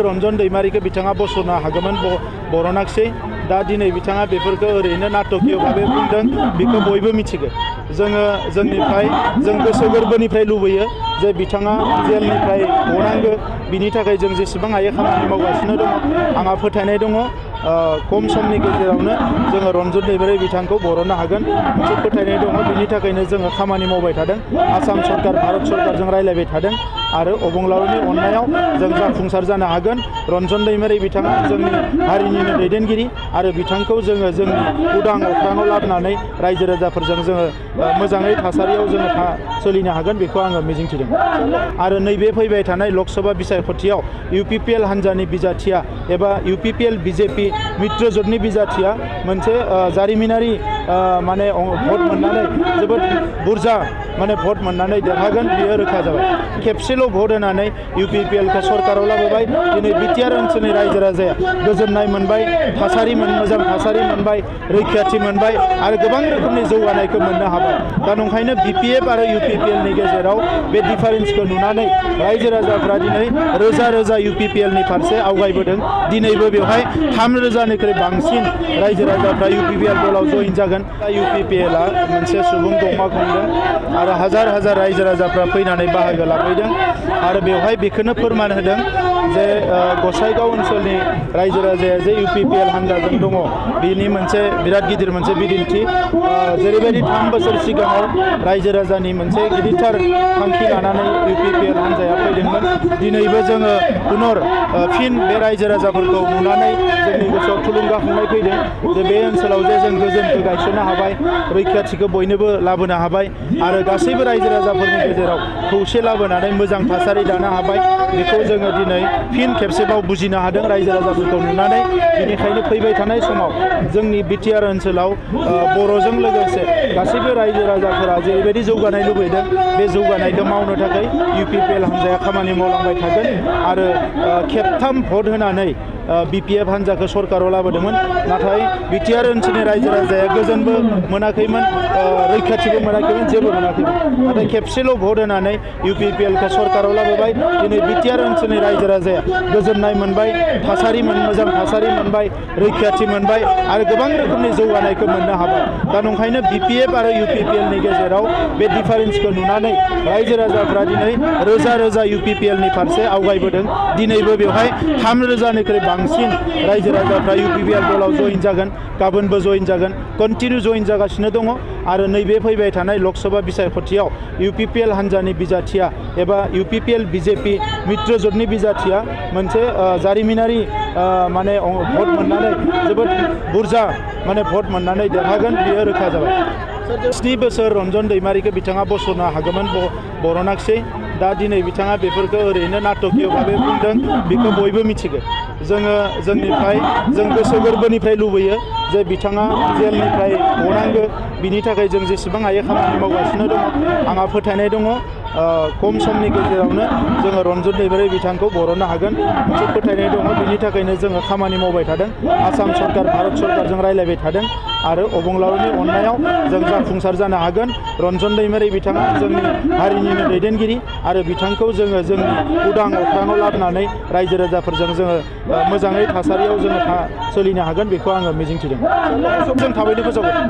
रन्जन दैमारिखौ बिथाङा बस'नो हागौमोन बरनाखिसै दा दिनै बिथाङा बेफोरखौ ओरैनो नाटकीय भाबै बुंदों बेखौ बयबो मिथिगौ जों गोसो गोरबोनिफ्राय लुबैयो जे बिथाङा जेलनिफ्राय गनांगौ बिनि थाखाय जों जेसेबां हायो खामानि मावगासिनो दङ आंहा फोथायनाय दङ खम समनि गेजेरावनो जोङो रन्जन दैमारि बिथांखौ बरननो हागोन मोनसे फोथायनाय दङ बिनि थाखायनो जोङो खामानि मावबाय थादों आसाम सरकार भारत सरकारजों रायलायबाय थादों आरो अबंलावरिनि अननायाव जों जाफुंसार जानो हागोन रन्जन दैमारि बिथाङा जोंनि हारिनिनो दैदेनगिरि आरो बिथांखौ जोङो जोंनि उदां अख्राङाव लाबोनानै रायजो राजाफोरजों जोङो मोजाङै थासारियाव जोङो सोलिनो हागोन बेखौ आङो मिजिंथिदों आरो नैबे फैबाय थानाय लकसभा बिसायख'थियाव UPPL हान्जानि बिजाथिया एबा UPPL BJP मित्र जোटनि बिजाथिया मोनसे जारिमिनारि माने भट मोननानै जोबोद बुरजा माने भट मोननानै देरहागोन बियो रोखा जाबाय खेबसेल' भट होनानै UPPLखौ सरकाराव लाबोबाय दिनै BTR ओनसोलनि रायजो राजाया गोजोननाय मोनबाय मोजां थासारि मोनबाय रैखाथि मोनबाय आरो गोबां रोखोमनि जौगानायखौ मोननो हाबाय दा नंखायनो BPF आरो UPPLनि गेजेराव बे डिफारेन्सखौ नुनानै रायजो राजाफ्रा दिनै रोजा रोजा UPPLनि फारसे आवगायबोदों दिनैबो बेवहाय 3,000निख्रुइ बांसिन रायजो राजाफ्रा UPPL दलाव जइन जागोन UPPLआ मोनसे सुबुं दमा खुंदों आरो हाजार हाजार रायजो राजाफ्रा फैनानै बाहागो लाफैदों आरो बेवहाय बेखौनो फोरमान होदों जे गसाइगाव ओनसोलनि रायजो राजाया जे UPPL हान्जाजों दङ बेनि मोनसे बिराद गिदिर मोनसे बिदिन्थि जेरैबायदि 3 बोसोर सिगाङाव रायजो राजानि मोनसे गिदिरथार थांखि लानानै UPPL हान्जाया फैदोंमोन दिनैबो जोङो पुनर फिन बे रायजो राजाफोरखौ नुनानै जोंनि गोसोआव थुलुंगाखांनाय फैदों जे बे ओनसोलाव जे जों गोजोनखौ गायसननो हाबाय रैखाथिखौ बयनोबो लाबोनो हाबाय आरो गासैबो रायजो राजाफोरनि गेजेराव खौसे लाबोनानै मोजां थासारि दानो हाबाय बेखौ जोङो दिनै फिन खेबसेबाव बुजिनो हादों रायजो राजाफोरखौ नुनानै बेनिखायनो फैबाय थानाय समाव जोंनि BTR ओनसोलाव बर'जों लोगोसे गासैबो रायजो राजाफोरा जेरैबायदि जौगानाय लुबैदों बे जौगानायखौ मावनो थाखाय UPPL हान्जाया खामानि मावलांबाय थागोन आरो खेबथाम भट होनानै BPF हान्जाखौ सरकाराव लाबोदोंमोन नाथाय BTR ओनसोलनि रायजो राजाया गोजोनबो मोनाखैमोन रैखाथिबो मोनाखैमोन जेबो मोनाखैमोन नाथाय खेबसेल' भट होनानै UPPLखौ सरकाराव लाबोबाय दिनै BTR ओनसोलनि रायजो राजाया गोजोननाय मोनबाय मोजां थासारि मोनबाय रैखाथि मोनबाय आरो गोबां रोखोमनि जौगानायखौ मोननो हाबाय दा नंखायनो BPF आरो UPPLनि गेजेराव बे डिफारेन्सखौ नुनानै रायजो राजाफ्रा दिनै रोजा रोजा UPPLनि फारसे आवगायबोदों दिनैबो बेवहाय 3,000निख्रुइ बांसिन रायजो राजाफ्रा UPPL दलाव जइन जागोन गाबोनबो जइन जागोन कन्टिनिउ जइन जागासिनो दङ आरो नैबे फैबाय थानाय लकसभा बिसायख'थियाव UPPL हान्जानि बिजाथिया एबा UPPL BJP मित्र जोटनि बिजाथिया मोनसे जारिमिनारि माने भट मोननानै जोबोद बुरजा माने भट मोननानै देरहागोन बियो रोखा जाबाय 7 बोसोर रन्जन दैमारिखौ बिथाङा बस'नो हागौमोन बरनाखिसै दा दिनै बिथाङा बेफोरखौ ओरैनो नाटकीय भाबै बुंदों बेखौ बयबो मिथिगौ जों गोसो गोरबोनिफ्राय लुबैयो जे बिथाङा जेलनिफ्राय गनांगौ बिनि थाखाय जों जेसेबां हायो खामानि मावगासिनो दङ आंहा फोथायनाय दङ खम समनि गेजेरावनो जोङो रन्जन दैमारि बिथांखौ बरननो हागोन मोनसे फोथायनाय दङ बिनि थाखायनो जोङो खामानि मावबाय थादों आसाम सरकार भारत सरकारजों रायलायबाय थादों आरो अबंलावरिनि अननायाव जों जाफुंसार जानो हागोन रन्जन दैमारि बिथाङा जोंनि हारिनिनो दैदेनगिरि आरो बिथांखौ जोङो जोंनि उदां अख्राङाव लाबोनानै रायजो राजाफोरजों जोङो मोजाङै थासारियाव जोङो सोलिनो हागोन बेखौ आङो मिजिंथिदों जों थाबैनो फोसावगोन